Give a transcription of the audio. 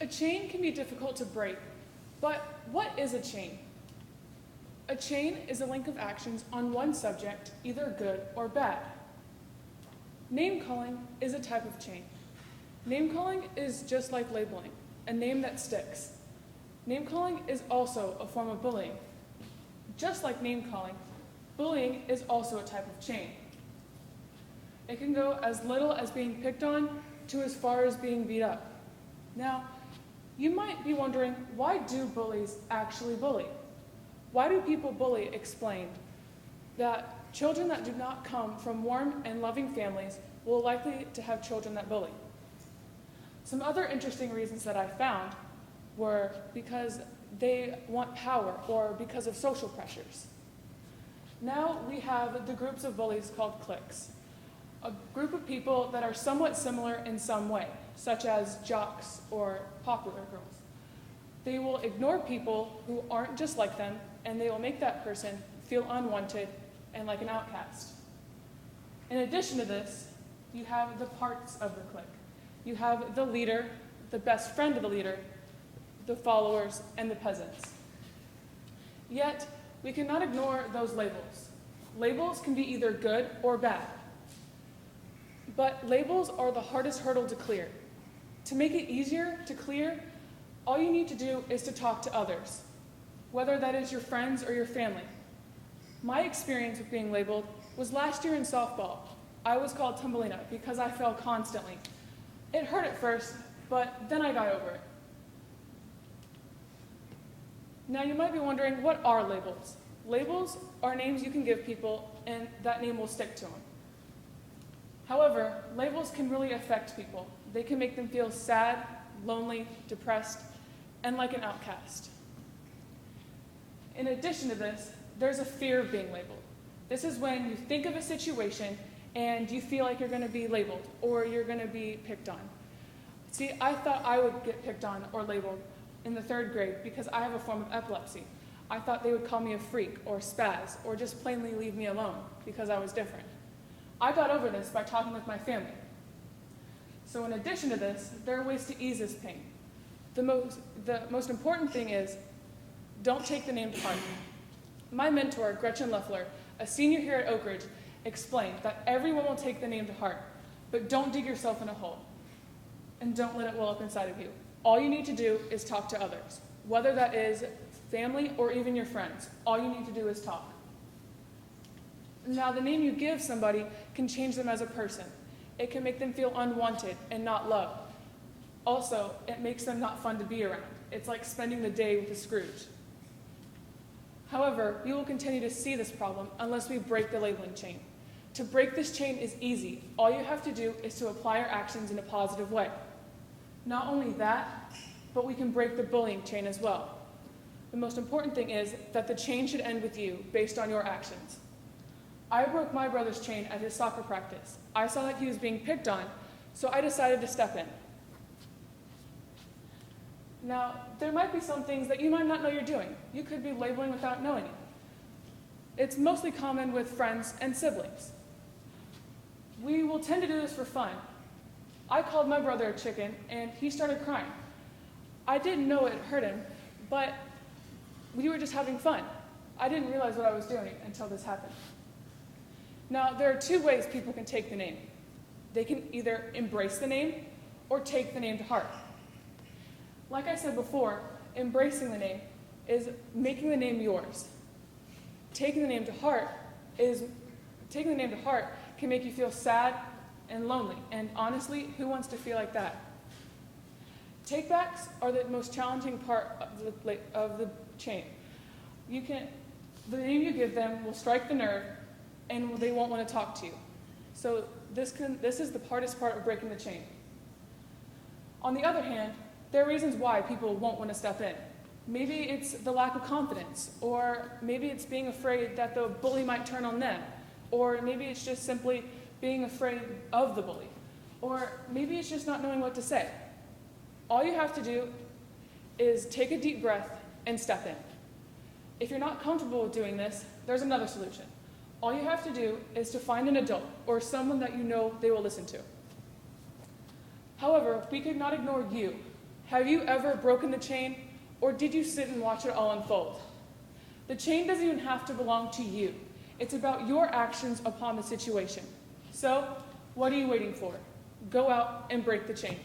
A chain can be difficult to break, but what is a chain? A chain is a link of actions on one subject, either good or bad. Name-calling is a type of chain. Name-calling is just like labeling, a name that sticks. Name-calling is also a form of bullying. Just like name-calling, bullying is also a type of chain. It can go as little as being picked on to as far as being beat up. Now, you might be wondering, why do bullies actually bully? Why do people bully? Explained that children that do not come from warm and loving families will likely to have children that bully. Some other interesting reasons that I found were because they want power or because of social pressures. Now we have the groups of bullies called cliques, a group of people that are somewhat similar in some way, such as jocks or popular girls. They will ignore people who aren't just like them, and they will make that person feel unwanted and like an outcast. In addition to this, you have the parts of the clique. You have the leader, the best friend of the leader, the followers, and the peasants. Yet, we cannot ignore those labels. Labels can be either good or bad. But labels are the hardest hurdle to clear. To make it easier to clear, all you need to do is to talk to others, whether that is your friends or your family. My experience with being labeled was last year in softball. I was called Tumbelina because I fell constantly. It hurt at first, but then I got over it. Now you might be wondering, what are labels? Labels are names you can give people, and that name will stick to them. However, labels can really affect people. They can make them feel sad, lonely, depressed, and like an outcast. In addition to this, there's a fear of being labeled. This is when you think of a situation and you feel like you're going to be labeled or you're going to be picked on. See, I thought I would get picked on or labeled in the 3rd grade because I have a form of epilepsy. I thought they would call me a freak or spaz or just plainly leave me alone because I was different. I got over this by talking with my family. So in addition to this, there are ways to ease this pain. The most important thing is, don't take the name to heart. My mentor, Gretchen Loeffler, a senior here at Oak Ridge, explained that everyone will take the name to heart, but don't dig yourself in a hole, and don't let it well up inside of you. All you need to do is talk to others, whether that is family or even your friends. All you need to do is talk. Now, the name you give somebody can change them as a person. It can make them feel unwanted and not loved. Also, it makes them not fun to be around. It's like spending the day with a Scrooge. However, we will continue to see this problem unless we break the labeling chain. To break this chain is easy. All you have to do is to apply our actions in a positive way. Not only that, but we can break the bullying chain as well. The most important thing is that the chain should end with you based on your actions. I broke my brother's chain at his soccer practice. I saw that he was being picked on, so I decided to step in. Now, there might be some things that you might not know you're doing. You could be labeling without knowing it. It's mostly common with friends and siblings. We will tend to do this for fun. I called my brother a chicken, and he started crying. I didn't know it hurt him, but we were just having fun. I didn't realize what I was doing until this happened. Now, there are 2 ways people can take the name. They can either embrace the name or take the name to heart. Like I said before, embracing the name is making the name yours. Taking the name to heart can make you feel sad and lonely, and honestly, who wants to feel like that? Takebacks are the most challenging part of the chain. The name you give them will strike the nerve, and they won't want to talk to you. So this is the hardest part of breaking the chain. On the other hand, there are reasons why people won't want to step in. Maybe it's the lack of confidence, or maybe it's being afraid that the bully might turn on them, or maybe it's just simply being afraid of the bully, or maybe it's just not knowing what to say. All you have to do is take a deep breath and step in. If you're not comfortable with doing this, there's another solution. All you have to do is to find an adult or someone that you know they will listen to. However, we could not ignore you. Have you ever broken the chain, or did you sit and watch it all unfold? The chain doesn't even have to belong to you. It's about your actions upon the situation. So, what are you waiting for? Go out and break the chain.